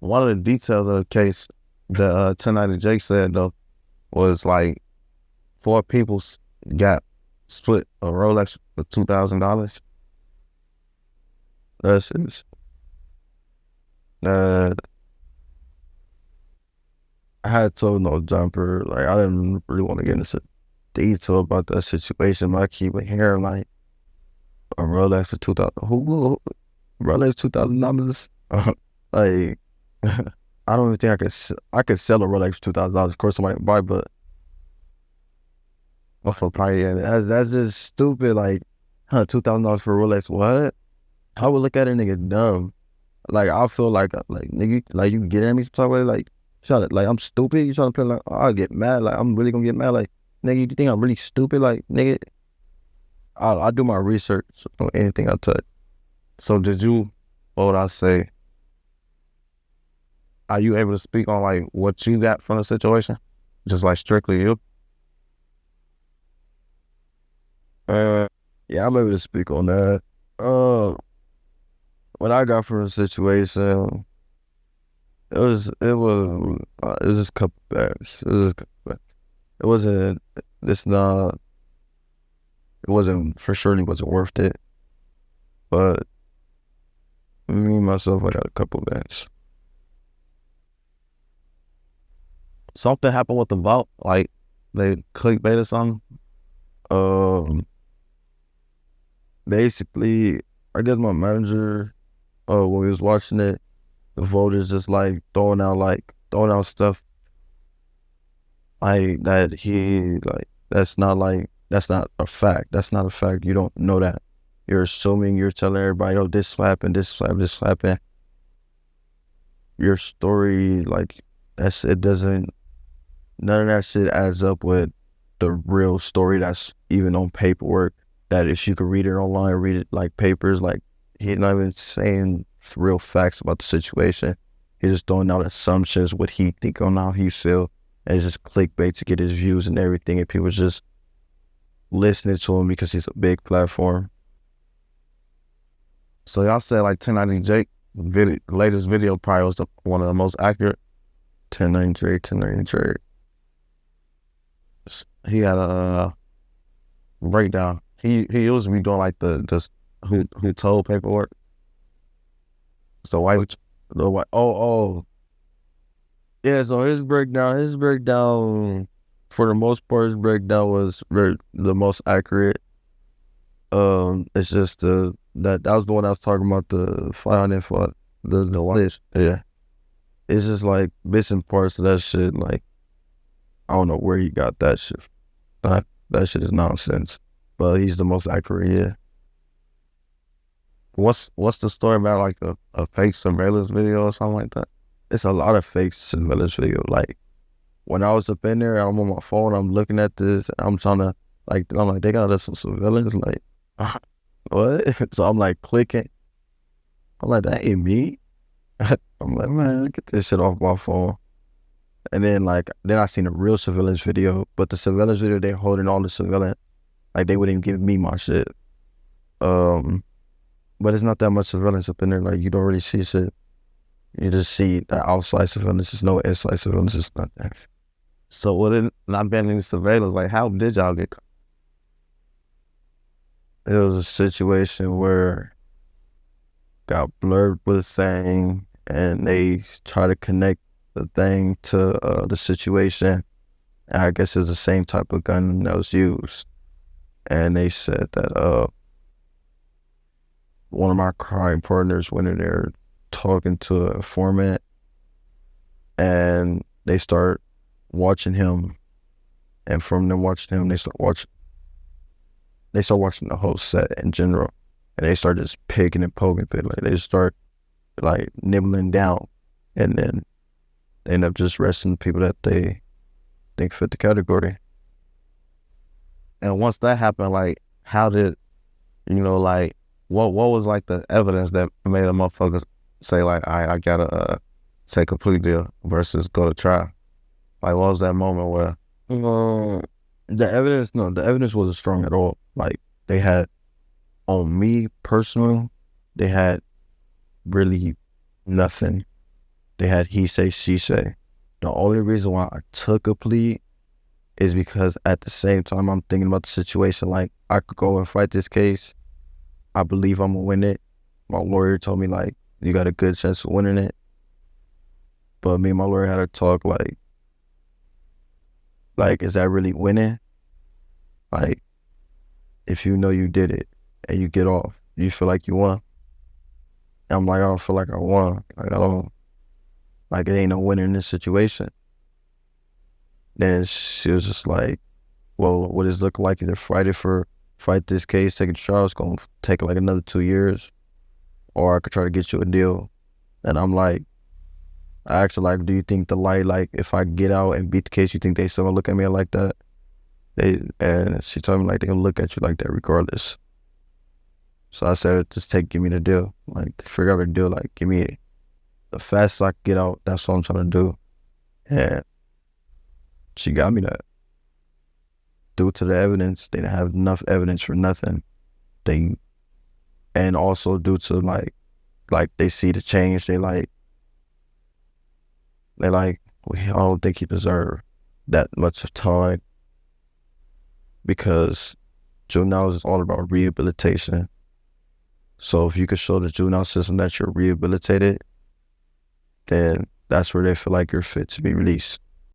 one of the details of the case that 1090 Jake said though was like four people got split a Rolex for $2,000. That's it. Uh, I had told no jumper. Like, I didn't really want to get into detail about that situation, but I keep hearing like a Rolex for 2,000. Who Rolex $2,000? Like, I don't even think I could sell a Rolex for $2,000. Of course, somebody would buy, but Also, probably yeah, that's just stupid. Like, $2,000 for a Rolex? What? I would look at a nigga dumb. Like, I feel like nigga, like you get at me some type of way, like like I'm stupid. You trying to play like I'll get mad. Like I'm really gonna get mad. Like nigga, you think I'm really stupid? Like nigga, I do my research on anything I touch. So did you, what would I say? Are you able to speak on like what you got from the situation? Just like strictly you? Yeah, I'm able to speak on that. What I got from the situation, it was just a couple bags. It was just a couple bags. It wasn't. It's not. It wasn't for sure. It wasn't worth it. But me myself, I got a couple bags. Something happened with the vault, like they clickbait or something. Um, Basically, I guess my manager, when we was watching it, the voters just like throwing out stuff like that. That's not a fact. That's not a fact. You don't know that. You're assuming. You're telling everybody, oh, this happened, this happened, this happened. Your story, like it doesn't. None of that shit adds up with the real story that's even on paperwork. That if you could read it online, read it like papers, like he's not even saying real facts about the situation. He's just throwing out assumptions, what he think on how he feel, and it's just clickbait to get his views and everything, and people just listening to him because he's a big platform. So y'all said like 1090 Jake latest video probably was one of the most accurate. 1093. He had a breakdown. He usually be doing like the just who told paperwork. So why? Yeah, so his breakdown, for the most part, his breakdown was the most accurate. It's just that was the one I was talking about, the 500 the one. Yeah. It's just like bits and parts of that shit. Like I don't know where he got that shit. That shit is nonsense. But he's the most accurate. Yeah. What's the story about like a fake surveillance video or something like that? It's a lot of fake surveillance video. Like when I was up in there, I'm on my phone, I'm looking at this, I'm trying to I'm like, they got us some surveillance, like what? So I'm like clicking. I'm like, that ain't me. I'm like, man, get this shit off my phone. And then I seen a real surveillance video, but the surveillance video, they holding all the surveillance, like they wouldn't give me my shit. But it's not that much surveillance up in there. Like you don't really see shit. You just see the outside surveillance. There's no inside surveillance. It's not that. So with it not being any surveillance, like how did y'all get caught? It was a situation where got blurred with a thing, and they try to connect the thing to the situation. And I guess it's the same type of gun that was used. And they said that one of my crime partners went in there talking to a informant, and they start watching him, and from them watching him, they start watching the whole set in general, and they start just picking and poking it. Like they just start like nibbling down, and then they end up just arresting the people that they think fit the category. And once that happened, like how did like what was like the evidence that made a motherfucker say like I gotta take a plea deal versus go to trial? Like what was that moment where The evidence wasn't strong at all. Like they had, on me personally, they had really nothing. They had he say, she say. The only reason why I took a plea is because at the same time I'm thinking about the situation. Like, I could go and fight this case. I believe I'm gonna win it. My lawyer told me, like, you got a good chance of winning it. But me and my lawyer had a talk, like, is that really winning? Like, if you know you did it and you get off, you feel like you won? And I'm like, I don't feel like I won. Like, I don't, like, it ain't no winner in this situation. Then she was just like, well, what does it look like? Either fight this case, take it to trial, it's gonna take like another 2 years, or I could try to get you a deal. And I'm like, I asked her, like, do you think the light, like, if I get out and beat the case, you think they still gonna look at me like that? And she told me, like, they gonna look at you like that regardless. So I said, just give me the deal. Like, figure out a deal, like, give me it. The fastest I can get out, that's what I'm trying to do. And she got me that. Due to the evidence, they didn't have enough evidence for nothing. And also due to like they see the change, they like, I don't think he deserved that much of time, because juveniles is all about rehabilitation. So if you could show the juvenile system that you're rehabilitated, then that's where they feel like you're fit to be released.